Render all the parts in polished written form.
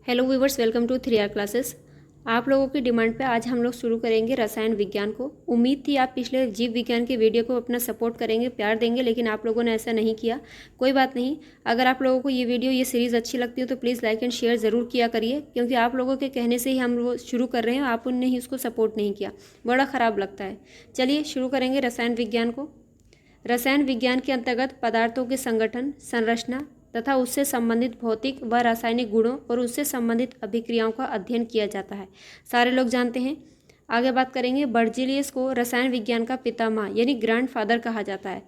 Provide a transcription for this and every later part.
Hello viewers, welcome to 3R classes. आप लोगों की डिमांड पे आज हम लोग शुरू करेंगे रसायन विज्ञान को। उम्मीद थी आप पिछले जीव विज्ञान के वीडियो को अपना सपोर्ट करेंगे, प्यार देंगे, लेकिन आप लोगों ने ऐसा नहीं किया। कोई बात नहीं, अगर आप लोगों को ये वीडियो ये सीरीज़ अच्छी लगती है तो प्लीज़ लाइक एंड शेयर ज़रूर किया करिए, क्योंकि आप लोगों के कहने से ही हम वो शुरू कर रहे हैं, आपने ही उसको सपोर्ट नहीं किया, बड़ा ख़राब लगता है। चलिए शुरू करेंगे रसायन विज्ञान को। रसायन विज्ञान के अंतर्गत पदार्थों के संगठन, संरचना तथा उससे संबंधित भौतिक व रासायनिक गुणों और उससे संबंधित अभिक्रियाओं का अध्ययन किया जाता है। सारे लोग जानते हैं। आगे बात करेंगे। बर्जीलियस को रसायन विज्ञान का पितामह यानी ग्रैंडफादर कहा जाता है।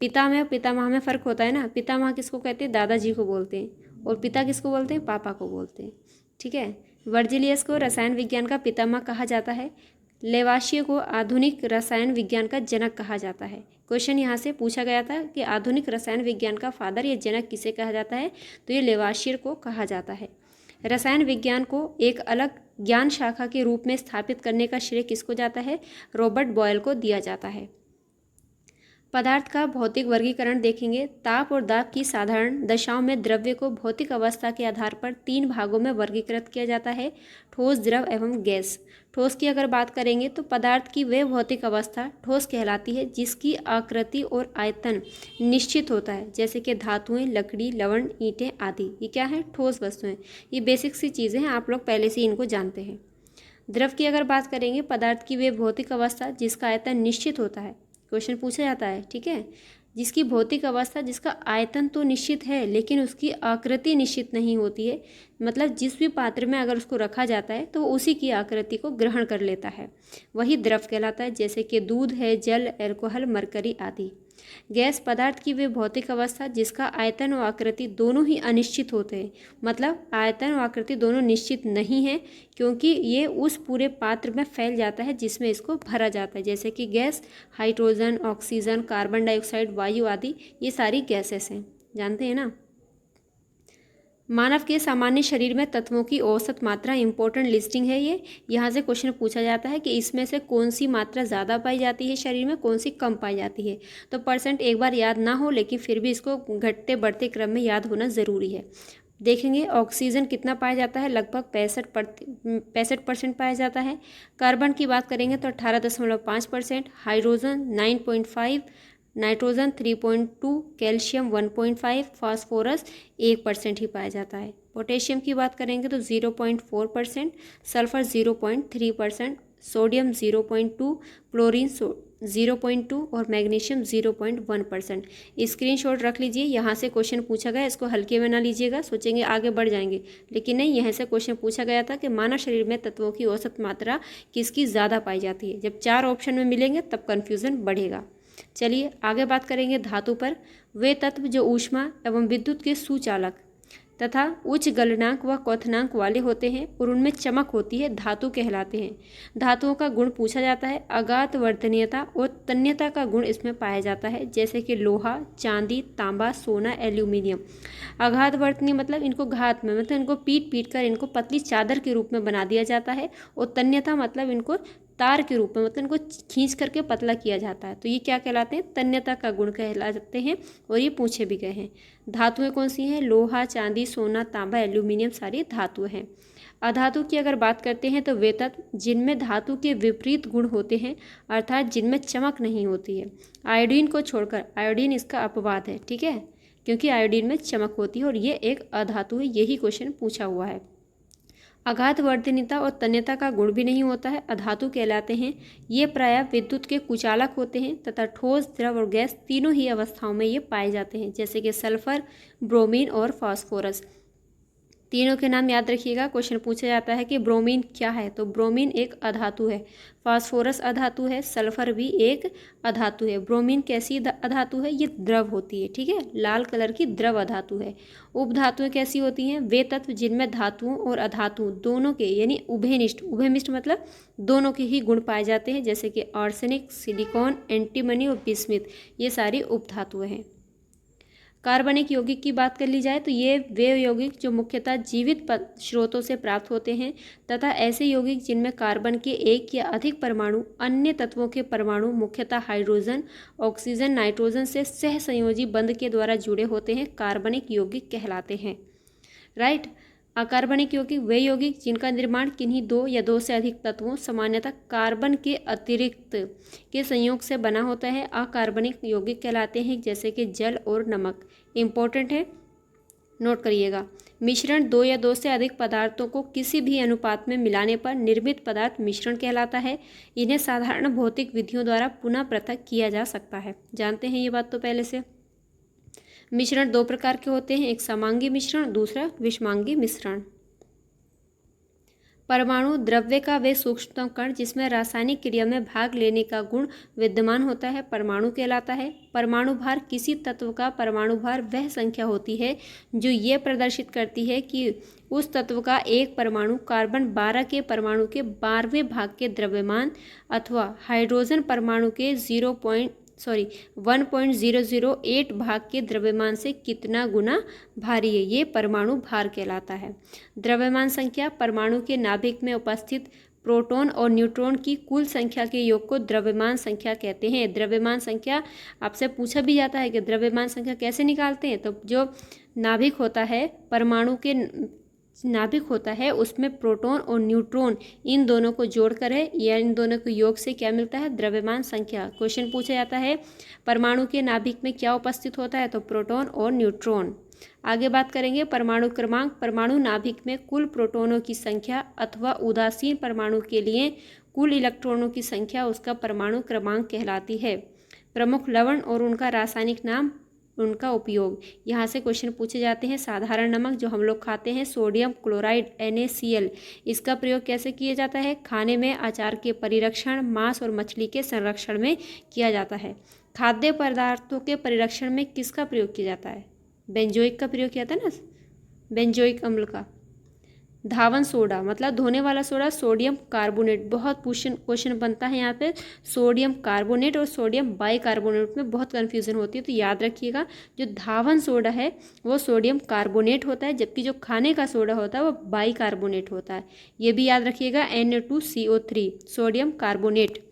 पितामह पितामह में फ़र्क होता है ना। पितामह किसको कहते हैं? दादाजी को बोलते हैं। और पिता किसको बोलते हैं? पापा को बोलते हैं। ठीक है। बर्जीलियस को रसायन विज्ञान का पितामह कहा जाता है। लेवाशियर को आधुनिक रसायन विज्ञान का जनक कहा जाता है। क्वेश्चन यहाँ से पूछा गया था कि आधुनिक रसायन विज्ञान का फादर या जनक किसे कहा जाता है, तो ये लेवाशियर को कहा जाता है। रसायन विज्ञान को एक अलग ज्ञान शाखा के रूप में स्थापित करने का श्रेय किसको जाता है? रॉबर्ट बॉयल को दिया जाता है। पदार्थ का भौतिक वर्गीकरण देखेंगे। ताप और दाब की साधारण दशाओं में द्रव्य को भौतिक अवस्था के आधार पर 3 भागों में वर्गीकृत किया जाता है: ठोस, द्रव एवं गैस। ठोस की अगर बात करेंगे तो पदार्थ की वह भौतिक अवस्था ठोस कहलाती है जिसकी आकृति और आयतन निश्चित होता है, जैसे कि धातुएं, लकड़ी, लवण, ईंटें आदि। ये क्या है? ठोस वस्तुएं। ये बेसिक सी चीज़ें हैं, आप लोग पहले से इनको जानते हैं। द्रव की अगर बात करेंगे, पदार्थ की वह भौतिक अवस्था जिसका आयतन निश्चित होता है। क्वेश्चन पूछा जाता है, ठीक है, जिसकी भौतिक अवस्था, जिसका आयतन तो निश्चित है लेकिन उसकी आकृति निश्चित नहीं होती है। मतलब जिस भी पात्र में अगर उसको रखा जाता है तो वो उसी की आकृति को ग्रहण कर लेता है, वही द्रव कहलाता है, जैसे कि दूध है, जल, अल्कोहल, मरकरी आदि। गैस पदार्थ की वे भौतिक अवस्था जिसका आयतन और आकृति दोनों ही अनिश्चित होते हैं। मतलब आयतन और आकृति दोनों निश्चित नहीं है, क्योंकि ये उस पूरे पात्र में फैल जाता है जिसमें इसको भरा जाता है, जैसे कि gas hydrogen, oxygen, carbon dioxide, वायु आदि, ये सारी गैसेस हैं, जानते हैं ना। मानव के सामान्य शरीर में तत्वों की औसत मात्रा इंपॉर्टेंट लिस्टिंग है ये। यहाँ से क्वेश्चन पूछा जाता है कि इसमें से कौन सी मात्रा ज़्यादा पाई जाती है शरीर में, कौन सी कम पाई जाती है। तो परसेंट एक बार याद ना हो, लेकिन फिर भी इसको घटते बढ़ते क्रम में याद होना ज़रूरी है। देखेंगे ऑक्सीजन कितना पाया जाता है, लगभग 65% पाया जाता है। कार्बन की बात करेंगे तो 18.5%, हाइड्रोजन 9.5, नाइट्रोजन 3.2, कैल्शियम 1.5, फास्फोरस 1% ही पाया जाता है। पोटेशियम की बात करेंगे तो 0.4%, सल्फर 0.3%, सोडियम 0.2, क्लोरीन 0.2 और मैग्नीशियम 0.1%। स्क्रीनशॉट रख लीजिए, यहाँ से क्वेश्चन पूछा गया, इसको हल्के में ना लीजिएगा, सोचेंगे आगे बढ़ जाएंगे, लेकिन नहीं, यहाँ से क्वेश्चन पूछा गया था कि मानव शरीर में तत्वों की औसत मात्रा किसकी ज़्यादा पाई जाती है। जब 4 ऑप्शन में मिलेंगे तब कन्फ्यूज़न बढ़ेगा। चलिए आगे बात करेंगे धातु पर। वे तत्व जो ऊष्मा एवं विद्युत के सुचालक तथा उच्च गलनांक व क्वथनांक वाले होते हैं और उनमें चमक होती है, धातु कहलाते हैं। धातुओं का गुण पूछा जाता है। अगाध वर्तनीयता और तन्यता का गुण इसमें पाया जाता है, जैसे कि लोहा, चांदी, तांबा, सोना, एल्यूमिनियम। अगाध वर्तनीय मतलब इनको घात में, मतलब इनको पीट पीट कर इनको पतली चादर के रूप में बना दिया जाता है। और तन्यता मतलब इनको तार के रूप में, मतलब इनको खींच करके पतला किया जाता है। तो ये क्या कहलाते हैं? तन्यता का गुण कहलाते हैं, और ये पूछे भी गए हैं। धातुएं कौन सी हैं? लोहा, चांदी, सोना, तांबा, एल्यूमिनियम सारी धातुएं हैं। अधातु की अगर बात करते हैं तो वे तत्व जिनमें धातु के विपरीत गुण होते हैं, अर्थात जिनमें चमक नहीं होती है। आयोडीन को छोड़कर, आयोडीन इसका अपवाद है, ठीक है, क्योंकि आयोडीन में चमक होती है और ये एक अधातु है। यही क्वेश्चन पूछा हुआ है। अगाध वर्तनीयता और तन्यता का गुण भी नहीं होता है, अधातु कहलाते हैं। ये प्रायः विद्युत के कुचालक होते हैं तथा ठोस, द्रव और गैस तीनों ही अवस्थाओं में ये पाए जाते हैं, जैसे कि सल्फर, ब्रोमीन और फास्फोरस। तीनों के नाम याद रखिएगा। क्वेश्चन पूछा जाता है कि ब्रोमीन क्या है, तो ब्रोमीन एक अधातु है, फास्फोरस अधातु है, सल्फर भी एक अधातु है। ब्रोमीन कैसी अधातु है? ये द्रव होती है, ठीक है, लाल कलर की द्रव अधातु है। उपधातुएं कैसी होती हैं? वे तत्व जिनमें धातुओं और अधातु दोनों के यानी उभयनिष्ठ, उभयनिष्ठ मतलब दोनों के ही गुण पाए जाते हैं, जैसे कि आर्सेनिक, सिलिकॉन, एंटीमनी और बिस्मिथ, ये सारी उपधातुएं हैं। कार्बनिक यौगिक की बात कर ली जाए तो ये वे यौगिक जो मुख्यतः जीवित स्रोतों से प्राप्त होते हैं तथा ऐसे यौगिक जिनमें कार्बन के एक या अधिक परमाणु अन्य तत्वों के परमाणु मुख्यतः हाइड्रोजन, ऑक्सीजन, नाइट्रोजन से सहसंयोजी बंध के द्वारा जुड़े होते हैं, कार्बनिक यौगिक कहलाते हैं। राइट। अकार्बनिक यौगिक वे यौगिक जिनका निर्माण किन्हीं दो या दो से अधिक तत्वों सामान्यतः कार्बन के अतिरिक्त के संयोग से बना होता है। अकार्बनिक यौगिक कहलाते हैं जैसे कि जल और नमक। इंपॉर्टेंट है, नोट करिएगा। मिश्रण दो या दो से अधिक पदार्थों को किसी भी अनुपात में मिलाने पर निर्मित पदार्थ मिश्रण कहलाता है। इन्हें साधारण भौतिक विधियों द्वारा पुनः पृथक किया जा सकता है। जानते हैं ये बात तो पहले से। मिश्रण दो प्रकार के होते हैं, एक समांगी मिश्रण, दूसरा विषमांगी मिश्रण। परमाणु द्रव्य का वे सूक्ष्मतम कण जिसमें रासायनिक क्रिया में भाग लेने का गुण विद्यमान होता है परमाणु कहलाता है। परमाणु भार किसी तत्व का परमाणु भार वह संख्या होती है जो ये प्रदर्शित करती है कि उस तत्व का एक परमाणु कार्बन 12 के परमाणु के 12वें भाग के द्रव्यमान अथवा हाइड्रोजन परमाणु के 1.008 भाग के द्रव्यमान से कितना गुना भारी है, ये परमाणु भार कहलाता है। द्रव्यमान संख्या परमाणु के नाभिक में उपस्थित प्रोटॉन और न्यूट्रॉन की कुल संख्या के योग को द्रव्यमान संख्या कहते हैं। द्रव्यमान संख्या आपसे पूछा भी जाता है कि द्रव्यमान संख्या कैसे निकालते हैं, तो जो नाभिक होता है, परमाणु के नाभिक होता है, उसमें प्रोटॉन और न्यूट्रॉन इन दोनों को जोड़कर है या इन दोनों के योग से क्या मिलता है, द्रव्यमान संख्या। क्वेश्चन पूछा जाता है परमाणु के नाभिक में क्या उपस्थित होता है, तो प्रोटॉन और न्यूट्रॉन। आगे बात करेंगे परमाणु क्रमांक। परमाणु नाभिक में कुल प्रोटॉनों की संख्या अथवा उदासीन परमाणु के लिए कुल इलेक्ट्रॉनों की संख्या उसका परमाणु क्रमांक कहलाती है। प्रमुख लवण और उनका रासायनिक नाम, उनका उपयोग। यहाँ से क्वेश्चन पूछे जाते हैं। साधारण नमक जो हम लोग खाते हैं, सोडियम क्लोराइड NaCl, इसका प्रयोग कैसे किया जाता है, खाने में, अचार के परिरक्षण, मांस और मछली के संरक्षण में किया जाता है। खाद्य पदार्थों के परिरक्षण में किसका प्रयोग किया जाता है, बेंजोइक का प्रयोग किया जाता है ना, बेंजोइक अम्ल का। धावन सोडा मतलब धोने वाला सोडा, सोडियम कार्बोनेट। बहुत क्वेश्चन बनता है यहाँ पे सोडियम कार्बोनेट और सोडियम बाइकार्बोनेट में बहुत कन्फ्यूजन होती है, तो याद रखिएगा जो धावन सोडा है वो सोडियम कार्बोनेट होता है, जबकि जो खाने का सोडा होता है वो बाइकार्बोनेट होता है। ये भी याद रखिएगा, Na2CO3 सोडियम कार्बोनेट।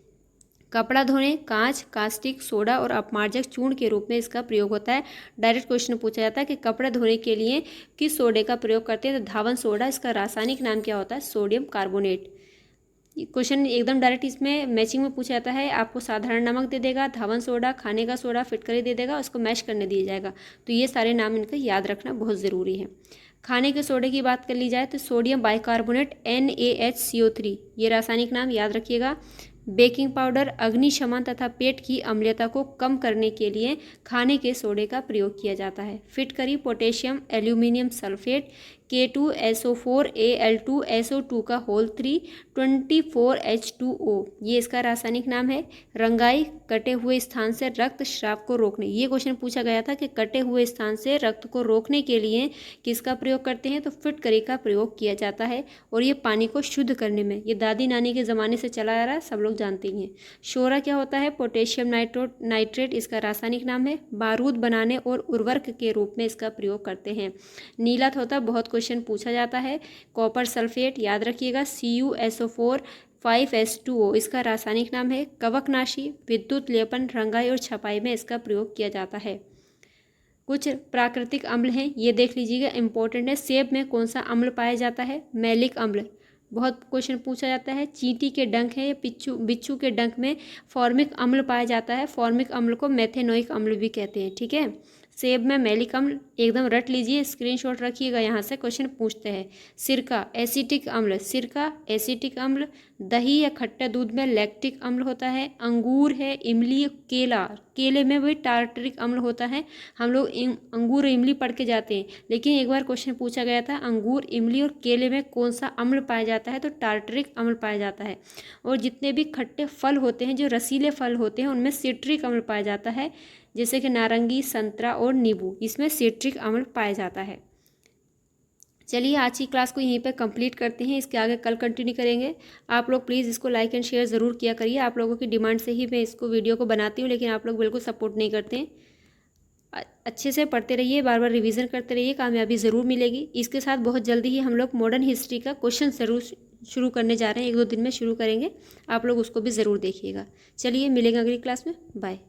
कपड़ा धोने कांच, कास्टिक सोडा और अपमार्जक चूर्ण के रूप में इसका प्रयोग होता है। डायरेक्ट क्वेश्चन पूछा जाता है कि कपड़े धोने के लिए किस सोडे का प्रयोग करते हैं, तो धावन सोडा। इसका रासायनिक नाम क्या होता है, सोडियम कार्बोनेट। क्वेश्चन एकदम डायरेक्ट इसमें मैचिंग में पूछा जाता है। आपको साधारण नमक दे देगा, धावन सोडा, खाने का सोडा, फिटकरी दे देगा, उसको मैश करने दिया जाएगा। तो ये सारे नाम इनका याद रखना बहुत ज़रूरी है। खाने के सोडे की बात कर ली जाए तो सोडियम बाइकार्बोनेट NaHCO3, ये रासायनिक नाम याद रखिएगा। बेकिंग पाउडर अग्निशमन तथा पेट की अम्लता को कम करने के लिए खाने के सोडे का प्रयोग किया जाता है। फिटकरी पोटेशियम एल्यूमिनियम सल्फेट K2SO4Al2SO2 का होल 3 24H2O, ये इसका रासायनिक नाम है। रंगाई कटे हुए स्थान से रक्त स्राव को रोकने, ये क्वेश्चन पूछा गया था कि कटे हुए स्थान से रक्त को रोकने के लिए किसका प्रयोग करते हैं, तो फिटकरी का प्रयोग किया जाता है। और ये पानी को शुद्ध करने में, ये दादी नानी के ज़माने से चला आ रहा है, सब लोग जानते ही हैं। शोरा क्या होता है, पोटेशियम नाइट्रेट इसका रासायनिक नाम है। बारूद बनाने और उर्वरक के रूप में इसका प्रयोग करते हैं। नीलत होता है, बहुत क्वेश्चन पूछा जाता है। कॉपर सल्फेट याद रखिएगा, CuSO4 5H2O इसका रासायनिक नाम है। कवकनाशी विद्युत लेपन, रंगाई और छपाई में इसका प्रयोग किया जाता है। कुछ प्राकृतिक अम्ल हैं, ये देख लीजिएगा, इंपॉर्टेंट है। सेब में कौन सा अम्ल पाया जाता है, मैलिक अम्ल। बहुत क्वेश्चन पूछा जाता है। चींटी के डंक है या बिच्छू के डंक में फॉर्मिक अम्ल पाया जाता है। फॉर्मिक अम्ल को मेथेनोइक अम्ल भी कहते हैं, ठीक है। सेब में मैलिक अम्ल, एकदम रट लीजिए, स्क्रीनशॉट रखिएगा, यहाँ से क्वेश्चन पूछते हैं। सिरका एसिटिक अम्ल, सिरका एसिटिक अम्ल। दही या खट्टा दूध में लैक्टिक अम्ल होता है। अंगूर है, इमली, केला, केले में भी टार्टरिक अम्ल होता है। हम लोग अंगूर और इमली पढ़ के जाते हैं, लेकिन एक बार क्वेश्चन पूछा गया था अंगूर, इमली और केले में कौन सा अम्ल पाया जाता है, तो टार्टरिक अम्ल पाया जाता है। और जितने भी खट्टे फल होते हैं, जो रसीले फल होते हैं, उनमें सिट्रिक अम्ल पाया जाता है, जैसे कि नारंगी, संतरा और नींबू, इसमें सिट्रिक अम्ल पाया जाता है। चलिए आज की क्लास को यहीं पे कंप्लीट करते हैं, इसके आगे कल कंटिन्यू करेंगे। आप लोग प्लीज़ इसको लाइक एंड शेयर ज़रूर किया करिए। आप लोगों की डिमांड से ही मैं इसको वीडियो को बनाती हूँ, लेकिन आप लोग बिल्कुल सपोर्ट नहीं करते हैं। अच्छे से पढ़ते रहिए, बार बार रिवीजन करते रहिए, कामयाबी ज़रूर मिलेगी। इसके साथ बहुत जल्दी ही हम लोग मॉडर्न हिस्ट्री का क्वेश्चन ज़रूर शुरू करने जा रहे हैं, 1-2 दिन में शुरू करेंगे। आप लोग उसको भी ज़रूर देखिएगा। चलिए मिलेंगे अगली क्लास में, बाय।